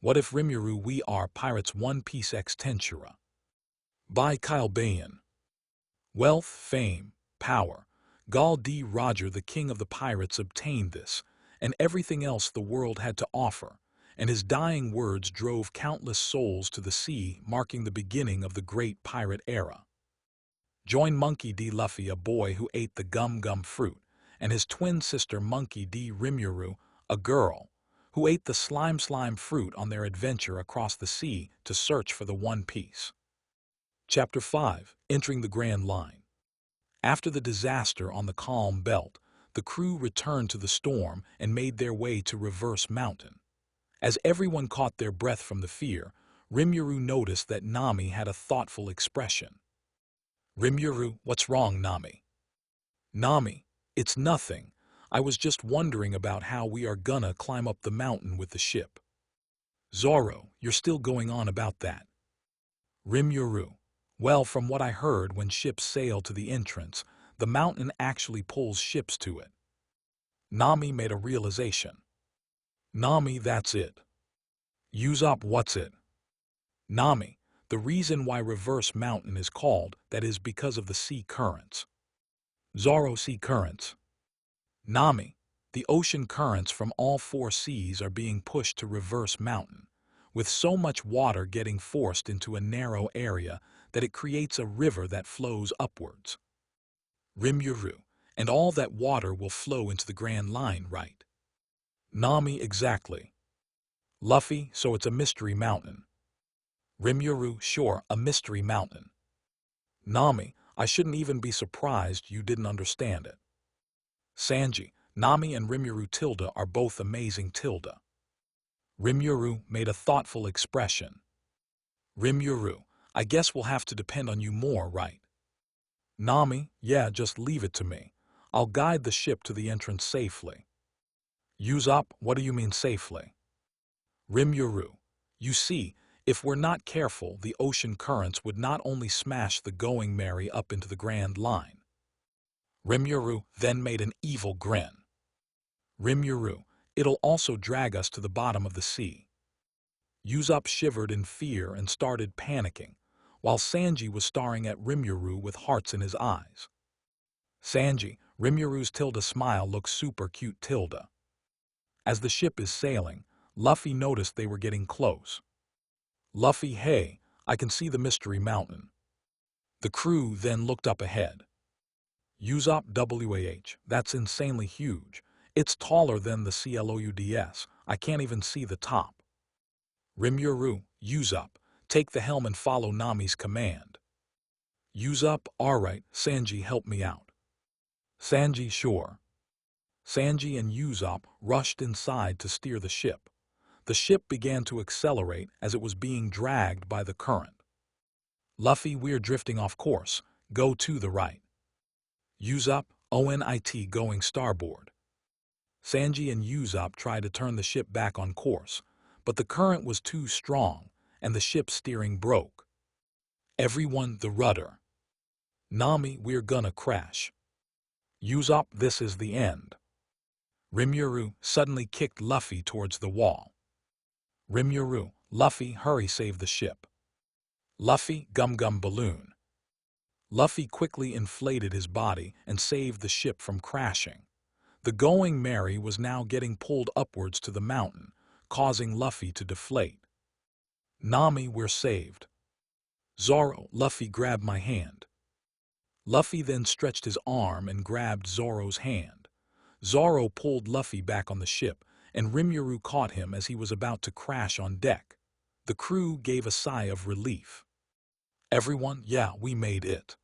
What if Rimuru we are pirates One Piece X Tensura? By KyleBayan. Wealth, fame, power. Gol D Roger, the king of the pirates, obtained this, and everything else the world had to offer, and his dying words drove countless souls to the sea, marking the beginning of the great pirate era. Join Monkey D. Luffy, a boy who ate the gum fruit, and his twin sister Monkey D. Rimuru, a girl, who ate the slime fruit on their adventure across the sea to search for the One Piece. Chapter 5. Entering the Grand Line. After the disaster on the Calm Belt, the crew returned to the storm and made their way to Reverse Mountain. As everyone caught their breath from the fear, Rimuru noticed that Nami had a thoughtful expression. Rimuru, what's wrong, Nami? Nami, it's nothing. I was just wondering about how we are gonna climb up the mountain with the ship. Zoro, you're still going on about that. Rimuru, well, from what I heard, when ships sail to the entrance, the mountain actually pulls ships to it. Nami made a realization. Nami, that's it. Usopp, what's it? Nami, the reason why Reverse Mountain is called that is because of the sea currents. Zoro, sea currents. Nami, the ocean currents from all four seas are being pushed to Reverse Mountain, with so much water getting forced into a narrow area that it creates a river that flows upwards. Rimuru, and all that water will flow into the Grand Line, right? Nami, exactly. Luffy, so it's a mystery mountain. Rimuru, sure, a mystery mountain. Nami, I shouldn't even be surprised you didn't understand it. Sanji, Nami and Rimuru tilde are both amazing tilde. Rimuru made a thoughtful expression. Rimuru, I guess we'll have to depend on you more, right? Nami, yeah, just leave it to me. I'll guide the ship to the entrance safely. Usopp, what do you mean safely? Rimuru, you see, if we're not careful, the ocean currents would not only smash the Going Merry up into the Grand Line. Rimuru then made an evil grin. Rimuru, it'll also drag us to the bottom of the sea. Usopp shivered in fear and started panicking, while Sanji was staring at Rimuru with hearts in his eyes. Sanji, Rimuru's tilde smile looks super cute tilde. As the ship is sailing, Luffy noticed they were getting close. Luffy, hey, I can see the Mystery Mountain. The crew then looked up ahead. Usopp, WAH, that's insanely huge. It's taller than the CLOUDS. I can't even see the top. Rimuru, Usopp, take the helm and follow Nami's command. Usopp, alright, Sanji, help me out. Sanji, sure. Sanji and Usopp rushed inside to steer the ship. The ship began to accelerate as it was being dragged by the current. Luffy, we're drifting off course. Go to the right. Usopp, ONIT going starboard. Sanji and Usopp tried to turn the ship back on course, but the current was too strong and the ship's steering broke. Everyone, the rudder. Nami, we're gonna crash. Usopp, this is the end. Rimuru suddenly kicked Luffy towards the wall. Rimuru, Luffy, hurry, save the ship. Luffy, Gum Balloon. Luffy quickly inflated his body and saved the ship from crashing. The Going Merry was now getting pulled upwards to the mountain, causing Luffy to deflate. Nami, we're saved. Zoro, Luffy, grab my hand. Luffy then stretched his arm and grabbed Zoro's hand. Zoro pulled Luffy back on the ship, and Rimuru caught him as he was about to crash on deck. The crew gave a sigh of relief. Everyone, yeah, we made it.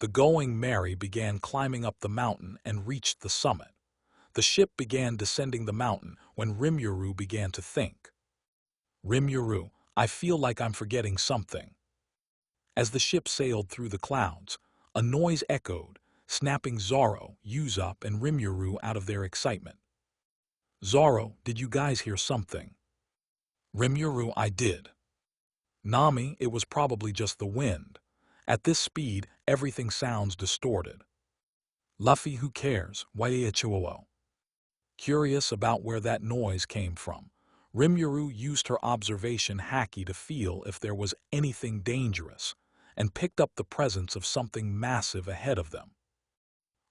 The Going Merry began climbing up the mountain and reached the summit. The ship began descending the mountain when Rimuru began to think. Rimuru, I feel like I'm forgetting something. As the ship sailed through the clouds, a noise echoed, snapping Zoro, Usopp, and Rimuru out of their excitement. Zoro, did you guys hear something? Rimuru, I did. Nami, it was probably just the wind. At this speed, everything sounds distorted. Luffy, who cares? Waiachuo. Curious about where that noise came from, Rimuru used her observation haki to feel if there was anything dangerous, and picked up the presence of something massive ahead of them.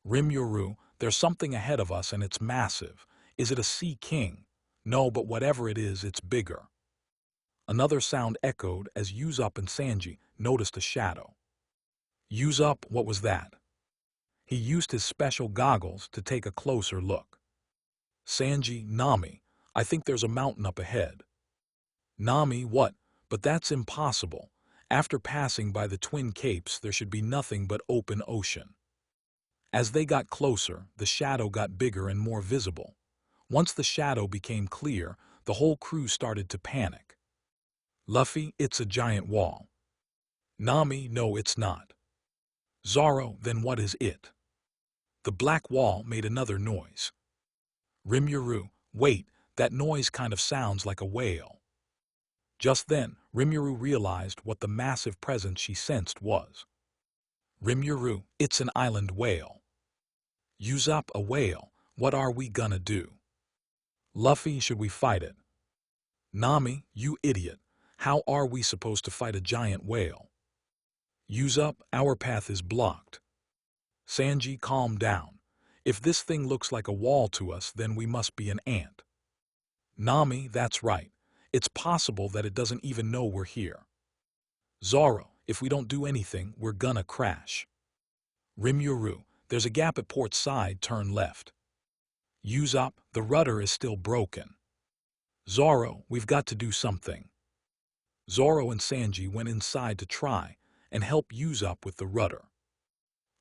Rimuru, there's something ahead of us and it's massive. Is it a sea king? No, but whatever it is, it's bigger. Another sound echoed as Usopp and Sanji noticed a shadow. Usopp, what was that? He used his special goggles to take a closer look. Sanji, Nami, I think there's a mountain up ahead. Nami, what? But that's impossible. After passing by the Twin Capes, there should be nothing but open ocean. As they got closer, the shadow got bigger and more visible. Once the shadow became clear, the whole crew started to panic. Luffy, it's a giant wall. Nami, no, it's not. Zoro, then what is it? The black wall made another noise. Rimuru, wait, that noise kind of sounds like a whale. Just then, Rimuru realized what the massive presence she sensed was. Rimuru, it's an island whale. Usopp, a whale, what are we gonna do? Luffy, should we fight it? Nami, you idiot, how are we supposed to fight a giant whale? Usopp, our path is blocked. Sanji, calm down. If this thing looks like a wall to us, then we must be an ant. Nami, that's right. It's possible that it doesn't even know we're here. Zoro, if we don't do anything, we're gonna crash. Rimuru, there's a gap at port side, turn left. Usopp, the rudder is still broken. Zoro, we've got to do something. Zoro and Sanji went inside to try and help Usopp with the rudder.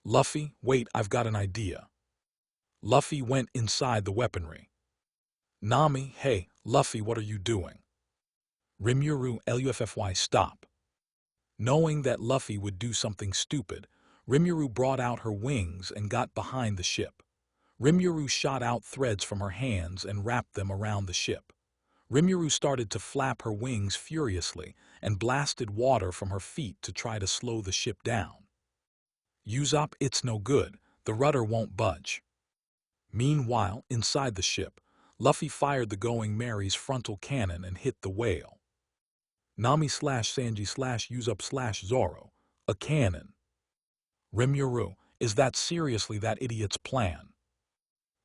Luffy, wait, I've got an idea. Luffy went inside the weaponry. Nami, hey, Luffy, what are you doing? Rimuru, Luffy, stop. Knowing that Luffy would do something stupid, Rimuru brought out her wings and got behind the ship. Rimuru shot out threads from her hands and wrapped them around the ship. Rimuru started to flap her wings furiously and blasted water from her feet to try to slow the ship down. Usopp, it's no good. The rudder won't budge. Meanwhile, inside the ship, Luffy fired the Going Merry's frontal cannon and hit the whale. Nami/Sanji/Usopp/Zoro, a cannon. Rimuru, is that seriously that idiot's plan?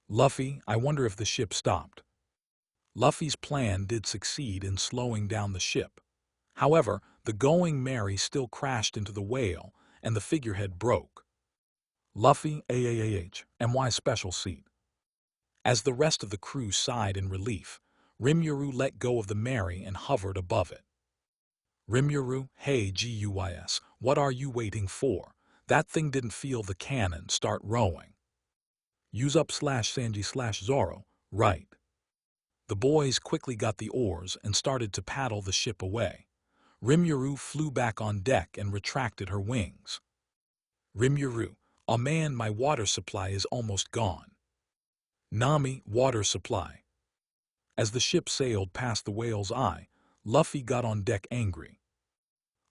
Luffy, I wonder if the ship stopped. Luffy's plan did succeed in slowing down the ship. However, the Going Merry still crashed into the whale and the figurehead broke. Luffy, MY special seat. As the rest of the crew sighed in relief, Rimuru let go of the Merry and hovered above it. Rimuru, hey Guys, what are you waiting for? That thing didn't feel the cannon, start rowing. Usopp/Sanji/Zoro, right. The boys quickly got the oars and started to paddle the ship away. Rimuru flew back on deck and retracted her wings. Rimuru, oh man, my water supply is almost gone. Nami, water supply. As the ship sailed past the whale's eye, Luffy got on deck angry.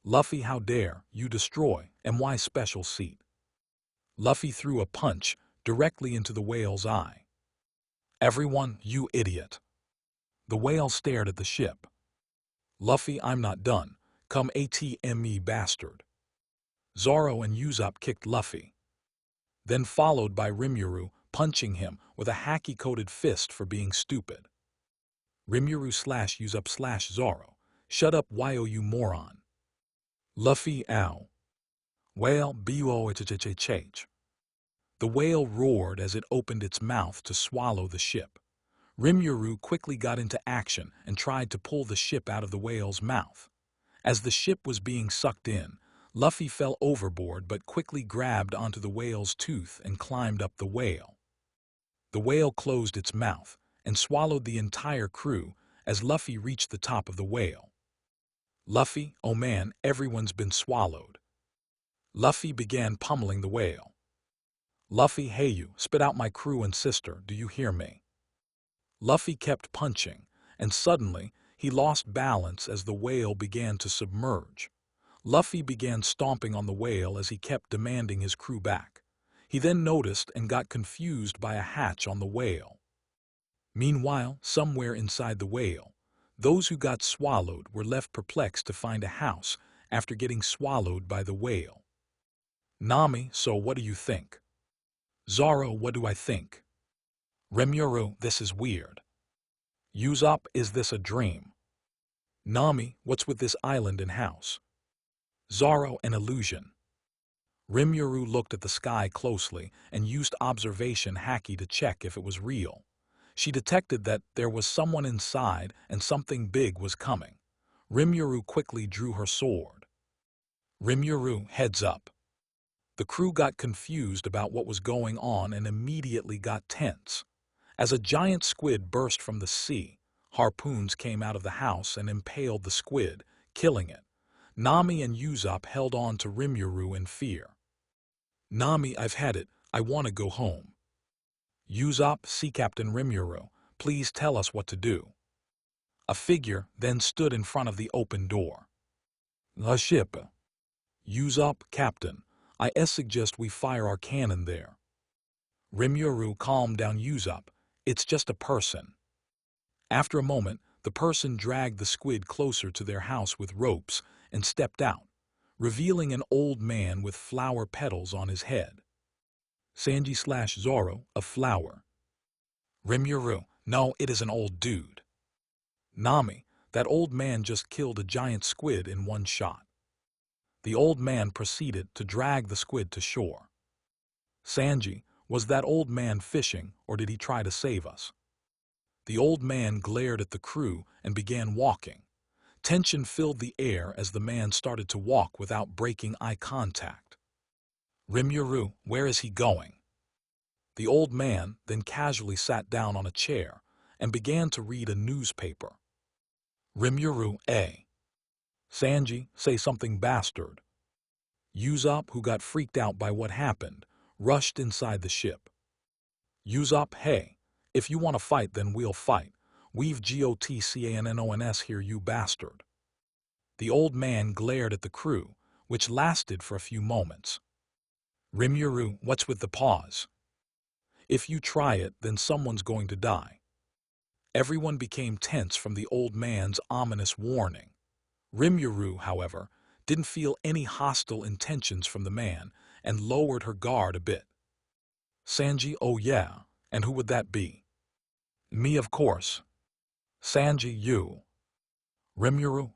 Luffy, how dare you destroy MY special seat. Luffy threw a punch directly into the whale's eye. Everyone, you idiot. The whale stared at the ship. Luffy, I'm not done. Come ATME bastard. Zoro and Usopp kicked Luffy. Then followed by Rimuru punching him with a haki-coated fist for being stupid. Rimuru/Usopp/Zoro, shut up you moron. Luffy, ow. Whale, B-O-H-H-H-H. The whale roared as it opened its mouth to swallow the ship. Rimuru quickly got into action and tried to pull the ship out of the whale's mouth. As the ship was being sucked in, Luffy fell overboard but quickly grabbed onto the whale's tooth and climbed up the whale. The whale closed its mouth and swallowed the entire crew as Luffy reached the top of the whale. Luffy, oh man, everyone's been swallowed. Luffy began pummeling the whale. Luffy, hey you, spit out my crew and sister, do you hear me? Luffy kept punching, and suddenly he lost balance as the whale began to submerge. Luffy began stomping on the whale as he kept demanding his crew back. He then noticed and got confused by a hatch on the whale. Meanwhile, somewhere inside the whale, Those who got swallowed were left perplexed to find a house after getting swallowed by the whale. Nami, so what do you think? Zoro, what do I think? Rimuru, this is weird. Usopp, is this a dream? Nami, what's with this island and house? Zoro, an illusion. Rimuru looked at the sky closely and used observation haki to check if it was real. She detected that there was someone inside and something big was coming. Rimuru quickly drew her sword. Rimuru, heads up. The crew got confused about what was going on and immediately got tense. As a giant squid burst from the sea, harpoons came out of the house and impaled the squid, killing it. Nami and Usopp held on to Rimuru in fear. Nami, I've had it. I want to go home. Usopp, Sea Captain Rimuru, please tell us what to do. A figure then stood in front of the open door. The ship. Usopp, Captain, I suggest we fire our cannon there. Rimuru calmed down Usopp. It's just a person. After a moment, the person dragged the squid closer to their house with ropes and stepped out, revealing an old man with flower petals on his head. Sanji/Zoro, a flower. Rimuru, no, it is an old dude. Nami, that old man just killed a giant squid in one shot. The old man proceeded to drag the squid to shore. Sanji, was that old man fishing or did he try to save us? The old man glared at the crew and began walking. Tension filled the air as the man started to walk without breaking eye contact. Rimuru, where is he going? The old man then casually sat down on a chair and began to read a newspaper. Rimuru, Sanji, say something, bastard. Usopp, who got freaked out by what happened, rushed inside the ship. Usopp, hey, if you want to fight then we'll fight. We've GOTCANNONS here, you bastard. The old man glared at the crew, which lasted for a few moments. Rimuru, what's with the pause? If you try it, then someone's going to die. Everyone became tense from the old man's ominous warning. Rimuru, however, didn't feel any hostile intentions from the man and lowered her guard a bit. Sanji, oh yeah, and who would that be? Me, of course. Sanji, you. Rimuru,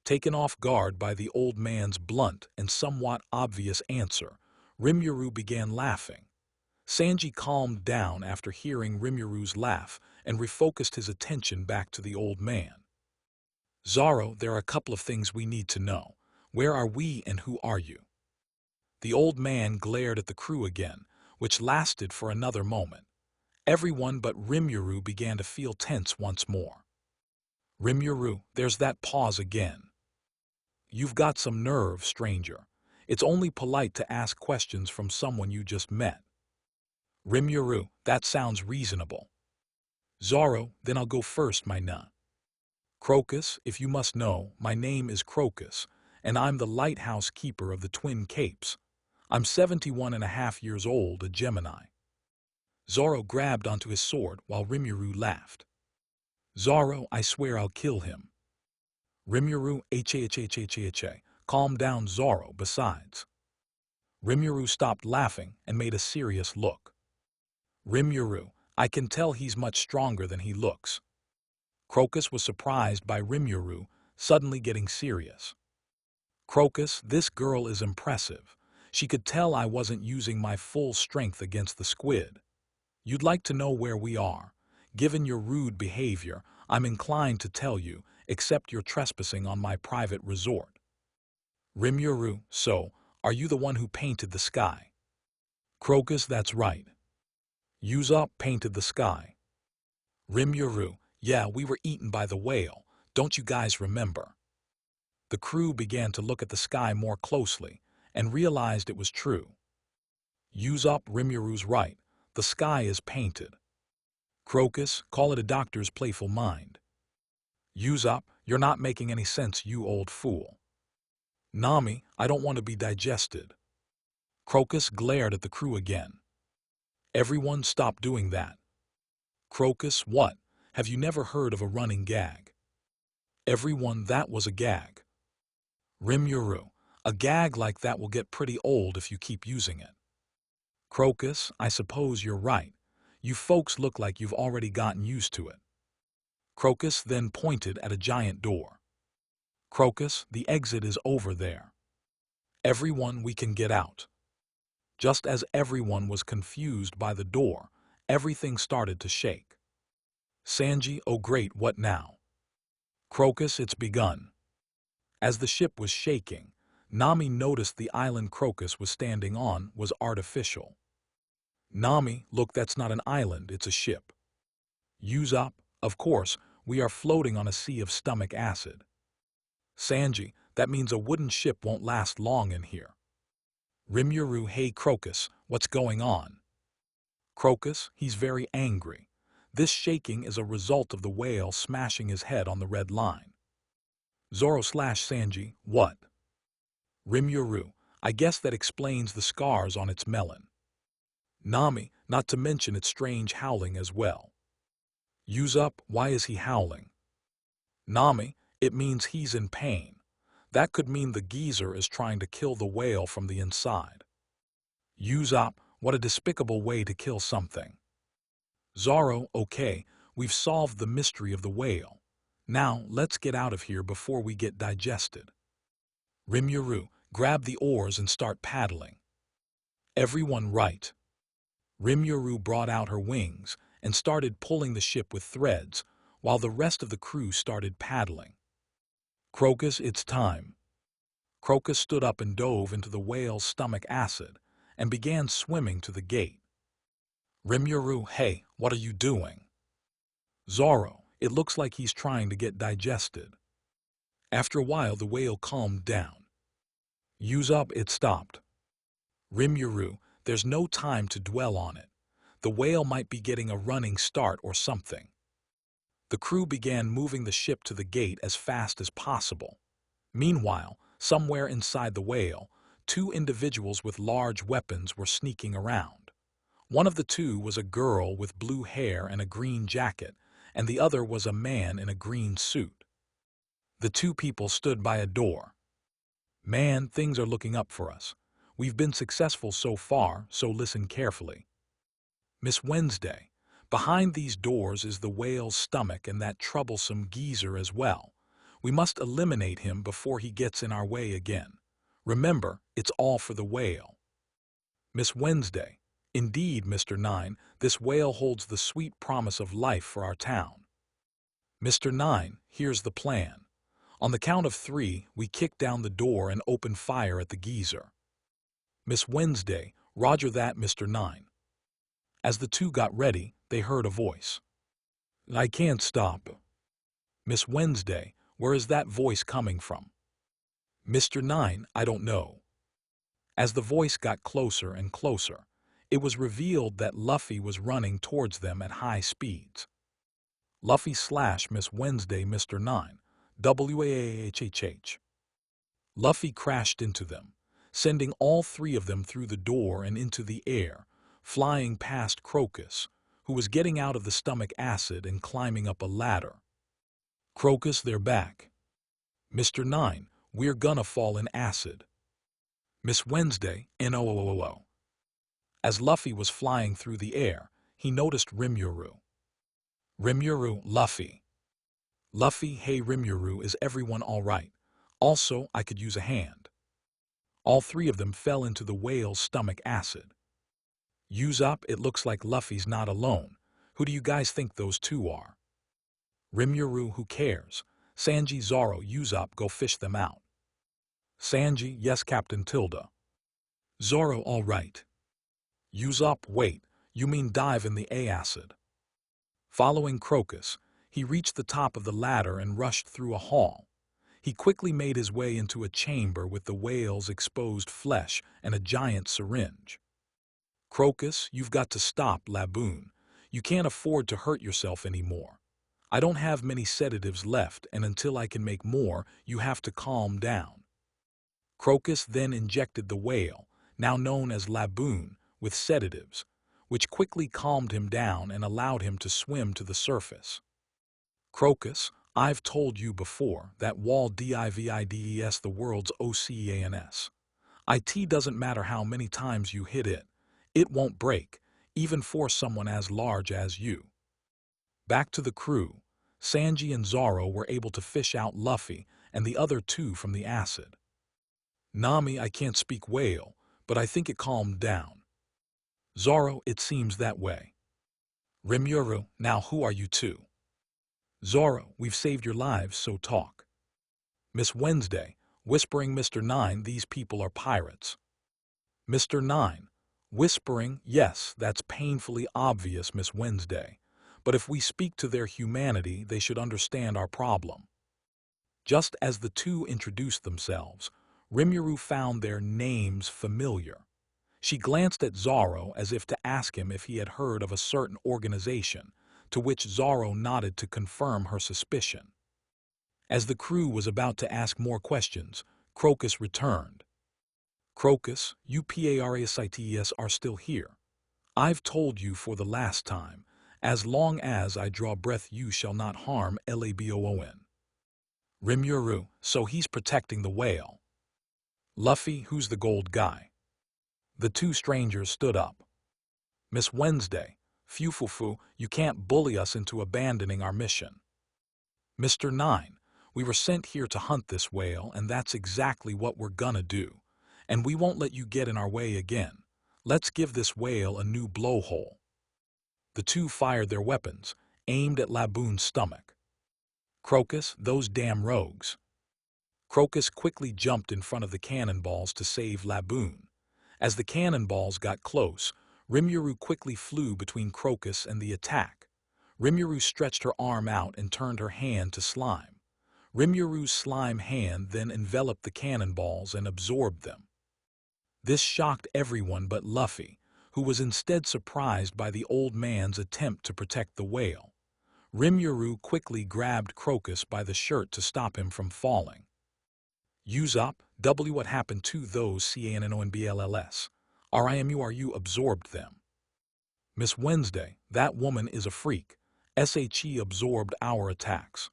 taken off guard by the old man's blunt and somewhat obvious answer, Rimuru began laughing. Sanji calmed down after hearing Rimuru's laugh and refocused his attention back to the old man. Zoro, there are a couple of things we need to know. Where are we and who are you? The old man glared at the crew again, which lasted for another moment. Everyone but Rimuru began to feel tense once more. Rimuru, there's that pause again. You've got some nerve, stranger. It's only polite to ask questions from someone you just met. Rimuru, that sounds reasonable. Zoro, then I'll go first, my nut. Crocus, if you must know, my name is Crocus, and I'm the lighthouse keeper of the Twin Capes. I'm 71.5 years old, a Gemini. Zoro grabbed onto his sword while Rimuru laughed. Zoro, I swear I'll kill him. Rimuru, calm down, Zoro, besides. Rimuru stopped laughing and made a serious look. Rimuru, I can tell he's much stronger than he looks. Crocus was surprised by Rimuru suddenly getting serious. Crocus, this girl is impressive. She could tell I wasn't using my full strength against the squid. You'd like to know where we are. Given your rude behavior, I'm inclined to tell you, except you're trespassing on my private resort. Rimuru, so, are you the one who painted the sky? Crocus, that's right. Usopp painted the sky. Rimuru, yeah, we were eaten by the whale. Don't you guys remember? The crew began to look at the sky more closely and realized it was true. Usopp, Rimuru's right. The sky is painted. Crocus, call it a doctor's playful mind. Usopp, you're not making any sense, you old fool. Nami, I don't want to be digested. Crocus glared at the crew again. Everyone stop doing that. Crocus, what? Have you never heard of a running gag? Everyone, that was a gag. Rimuru, a gag like that will get pretty old if you keep using it. Crocus, I suppose you're right. You folks look like you've already gotten used to it. Crocus then pointed at a giant door. Crocus, the exit is over there. Everyone, we can get out. Just as everyone was confused by the door, everything started to shake. Sanji, oh great, what now? Crocus, it's begun. As the ship was shaking, Nami noticed the island Crocus was standing on was artificial. Nami, look, that's not an island, it's a ship. Usopp, of course, we are floating on a sea of stomach acid. Sanji, that means a wooden ship won't last long in here. Rimuru, hey Crocus, what's going on? Crocus, he's very angry. This shaking is a result of the whale smashing his head on the red line. Zoro/Sanji, what? Rimuru, I guess that explains the scars on its melon. Nami, not to mention its strange howling as well. Usopp, why is he howling? Nami, it means he's in pain. That could mean the geezer is trying to kill the whale from the inside. Usopp, what a despicable way to kill something. Zoro, okay, we've solved the mystery of the whale. Now, let's get out of here before we get digested. Rimuru, grab the oars and start paddling. Everyone, right. Rimuru brought out her wings and started pulling the ship with threads, while the rest of the crew started paddling. Crocus, it's time. Crocus stood up and dove into the whale's stomach acid and began swimming to the gate. Rimuru, hey, what are you doing? Zoro, it looks like he's trying to get digested. After a while, the whale calmed down. Usopp, it stopped. Rimuru, there's no time to dwell on it. The whale might be getting a running start or something. The crew began moving the ship to the gate as fast as possible. Meanwhile, somewhere inside the whale, two individuals with large weapons were sneaking around. One of the two was a girl with blue hair and a green jacket, and the other was a man in a green suit. The two people stood by a door. Man, things are looking up for us. We've been successful so far, so listen carefully. Miss Wednesday, behind these doors is the whale's stomach and that troublesome geezer as well. We must eliminate him before he gets in our way again. Remember, it's all for the whale. Miss Wednesday, indeed, Mr. Nine, this whale holds the sweet promise of life for our town. Mr. Nine, here's the plan. On the count of 3, we kick down the door and open fire at the geezer. Miss Wednesday, roger that, Mr. Nine. As the two got ready, they heard a voice. I can't stop. Miss Wednesday, where is that voice coming from? Mr. Nine, I don't know. As the voice got closer and closer, it was revealed that Luffy was running towards them at high speeds. Luffy/Miss Wednesday, Mr. Nine, WAHHH. Luffy crashed into them, sending all 3 of them through the door and into the air, flying past Crocus, who was getting out of the stomach acid and climbing up a ladder. Crocus, they're back. Mr. Nine, we're gonna fall in acid. Miss Wednesday, NOOOO. As Luffy was flying through the air, he noticed Rimuru. Rimuru, Luffy. Luffy, hey Rimuru, is everyone all right? Also, I could use a hand. All 3 of them fell into the whale's stomach acid. Usopp, it looks like Luffy's not alone. Who do you guys think those 2 are? Rimuru, who cares? Sanji, Zoro, Usopp, go fish them out. Sanji, yes, Captain Tilda. Zoro, all right. Usopp, wait, you mean dive in the acid. Following Crocus, he reached the top of the ladder and rushed through a hall. He quickly made his way into a chamber with the whale's exposed flesh and a giant syringe. Crocus, you've got to stop, Laboon. You can't afford to hurt yourself anymore. I don't have many sedatives left, and until I can make more, you have to calm down. Crocus then injected the whale, now known as Laboon, with sedatives, which quickly calmed him down and allowed him to swim to the surface. Crocus, I've told you before that wall divides the world's oceans. It doesn't matter how many times you hit it. It won't break, even for someone as large as you. Back to the crew, Sanji and Zoro were able to fish out Luffy and the other two from the acid. Nami, I can't speak whale, but I think it calmed down. Zoro, it seems that way. Rimuru, now who are you two? Zoro, we've saved your lives, so talk. Miss Wednesday, whispering Mr. Nine, these people are pirates. Mr. Nine, whispering, yes, that's painfully obvious, Miss Wednesday. But if we speak to their humanity, they should understand our problem. Just as the two introduced themselves, Rimuru found their names familiar. She glanced at Zoro as if to ask him if he had heard of a certain organization, to which Zoro nodded to confirm her suspicion. As the crew was about to ask more questions, Crocus returned. Crocus, you Parites are still here. I've told you for the last time, as long as I draw breath you shall not harm Laboon. Rimuru, so he's protecting the whale. Luffy, who's the gold guy? The two strangers stood up. Miss Wednesday, Fufufu, you can't bully us into abandoning our mission. Mr. Nine, we were sent here to hunt this whale, and that's exactly what we're gonna do. And we won't let you get in our way again. Let's give this whale a new blowhole. The two fired their weapons, aimed at Laboon's stomach. Crocus, those damn rogues. Crocus quickly jumped in front of the cannonballs to save Laboon. As the cannonballs got close, Rimuru quickly flew between Crocus and the attack. Rimuru stretched her arm out and turned her hand to slime. Rimuru's slime hand then enveloped the cannonballs and absorbed them. This shocked everyone but Luffy, who was instead surprised by the old man's attempt to protect the whale. Rimuru quickly grabbed Crocus by the shirt to stop him from falling. Use up, W what happened to those CANNONBLLS. RIMURU absorbed them. Miss Wednesday, that woman is a freak. SHE absorbed our attacks.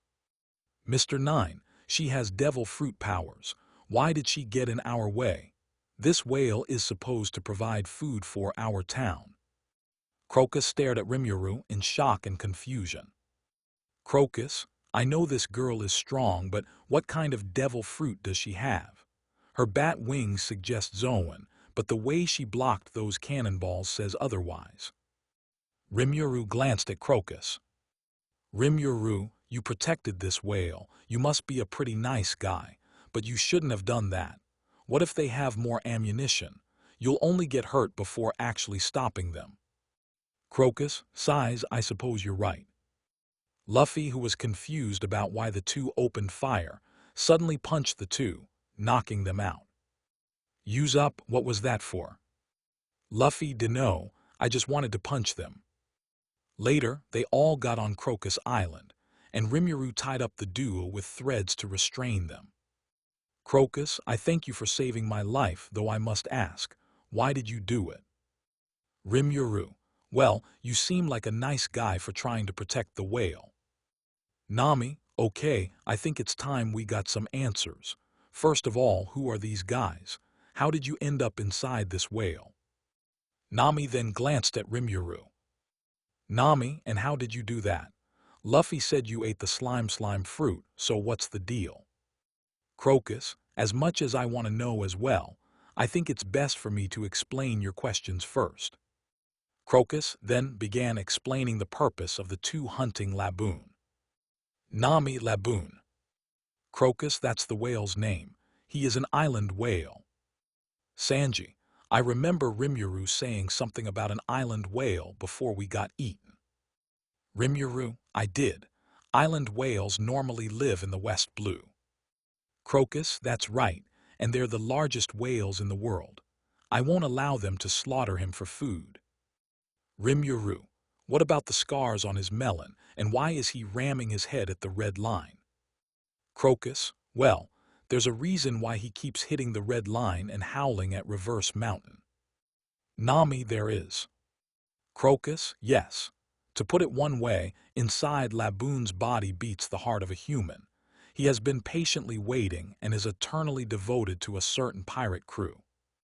Mr. Nine, she has devil fruit powers. Why did she get in our way? This whale is supposed to provide food for our town. Crocus stared at Rimuru in shock and confusion. Crocus, I know this girl is strong, but what kind of devil fruit does she have? Her bat wings suggest Zoan, but the way she blocked those cannonballs says otherwise. Rimuru glanced at Crocus. Rimuru, you protected this whale. You must be a pretty nice guy, but you shouldn't have done that. What if they have more ammunition? You'll only get hurt before actually stopping them. Crocus, size, I suppose you're right. Luffy, who was confused about why the two opened fire, suddenly punched the two, knocking them out. Use up, what was that for? Luffy, dunno, I just wanted to punch them. Later, they all got on Crocus Island, and Rimuru tied up the duo with threads to restrain them. Crocus, I thank you for saving my life, though I must ask, why did you do it? Rimuru, well, you seem like a nice guy for trying to protect the whale. Nami, okay, I think it's time we got some answers. First of all, who are these guys? How did you end up inside this whale? Nami then glanced at Rimuru. Nami, and how did you do that? Luffy said you ate the slime fruit, so what's the deal? Crocus, as much as I want to know as well, I think it's best for me to explain your questions first. Crocus then began explaining the purpose of the two hunting Laboon. Nami, Laboon. Crocus, that's the whale's name. He is an island whale. Sanji, I remember Rimuru saying something about an island whale before we got eaten. Rimuru, I did. Island whales normally live in the West Blue. Crocus, that's right, and they're the largest whales in the world. I won't allow them to slaughter him for food. Rimuru, what about the scars on his melon, and why is he ramming his head at the red line? Crocus, well, there's a reason why he keeps hitting the red line and howling at Reverse Mountain. Nami, there is. Crocus, yes. To put it one way, inside Laboon's body beats the heart of a human. He has been patiently waiting and is eternally devoted to a certain pirate crew.